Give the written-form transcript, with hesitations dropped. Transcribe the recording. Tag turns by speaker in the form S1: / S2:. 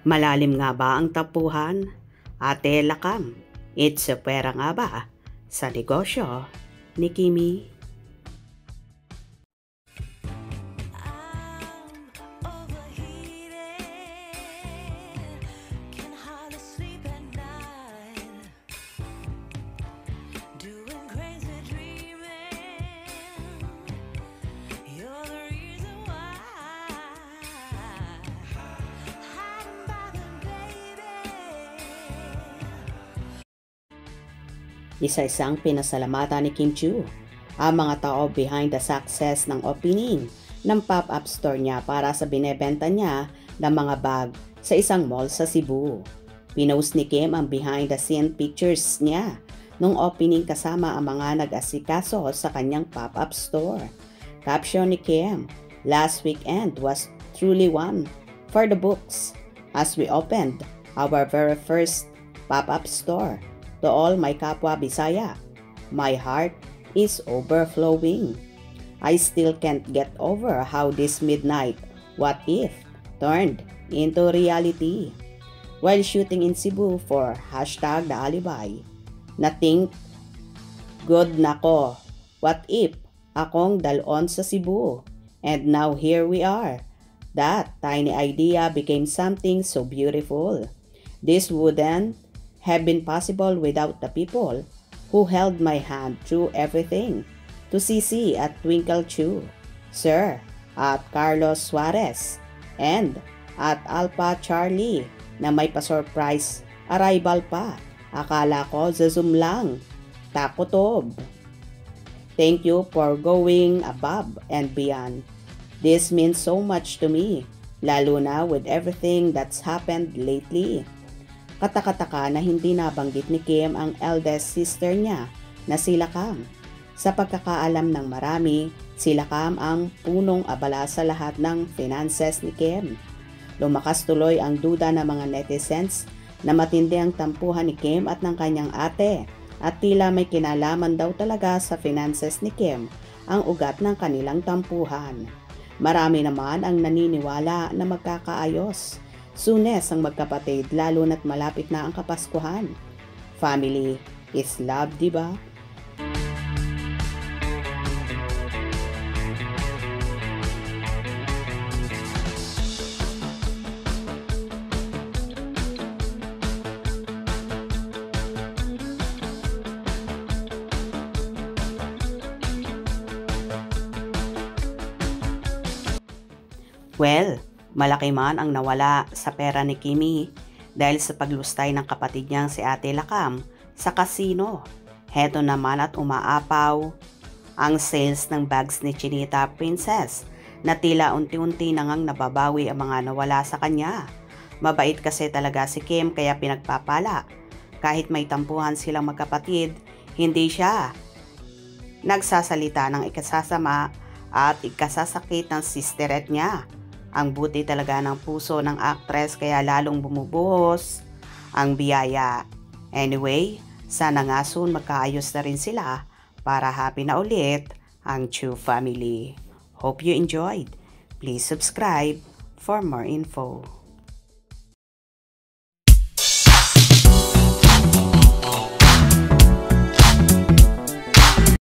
S1: Malalim nga ba ang tapuhan? Ate Lakam, it's pera nga ba sa negosyo ni Kimi? Isa-isang pinasalamatan ni Kim Chiu ang mga tao behind the success ng opening ng pop-up store niya para sa binebenta niya ng mga bag sa isang mall sa Cebu. Pinost ni Kim ang behind the scene pictures niya nung opening kasama ang mga nag-asikaso sa kanyang pop-up store. Caption ni Kim, "Last weekend was truly one for the books as we opened our very first pop-up store. To all my kapwa Bisaya, my heart is overflowing. I still can't get over how this midnight what if turned into reality. While shooting in Cebu for #The Alibay, na-think good nako, what if akong dalon sa Cebu? And now here we are. That tiny idea became something so beautiful. This wouldn't have been possible without the people who held my hand through everything. To CC at Twinkle Chu, Sir at Carlos Suarez, and at Alpha Charlie na may pa-surprise arrival pa. Akala ko sa Zoom lang. Takotob. Thank you for going above and beyond. This means so much to me, lalo na with everything that's happened lately." Katakataka na hindi nabanggit ni Kim ang eldest sister niya na si Lakam. Sa pagkakaalam ng marami, si Lakam ang punong abala sa lahat ng finances ni Kim. Lumakas tuloy ang duda ng mga netizens na matindi ang tampuhan ni Kim at ng kanyang ate at tila may kinalaman daw talaga sa finances ni Kim ang ugat ng kanilang tampuhan. Marami naman ang naniniwala na magkakaayos. Sunes ang magkapatid lalo na't malapit na ang Kapaskuhan. Family is love, di ba? Well, malaki man ang nawala sa pera ni Kimi dahil sa paglustay ng kapatid niyang si Ate Lakam sa casino. Heto naman at umaapaw ang sales ng bags ni Chinita Princess na tila unti-unti nangang nababawi ang mga nawala sa kanya. Mabait kasi talaga si Kim kaya pinagpapala. Kahit may tampuhan silang magkapatid, hindi siya nagsasalita ng ikasasama at ikasasakit ng sisteret niya. Ang buti talaga ng puso ng actress kaya lalong bumubuhos ang biyaya. Anyway, sana nga soon magkaayos na rin sila para happy na ulit ang Chu family. Hope you enjoyed. Please subscribe for more info.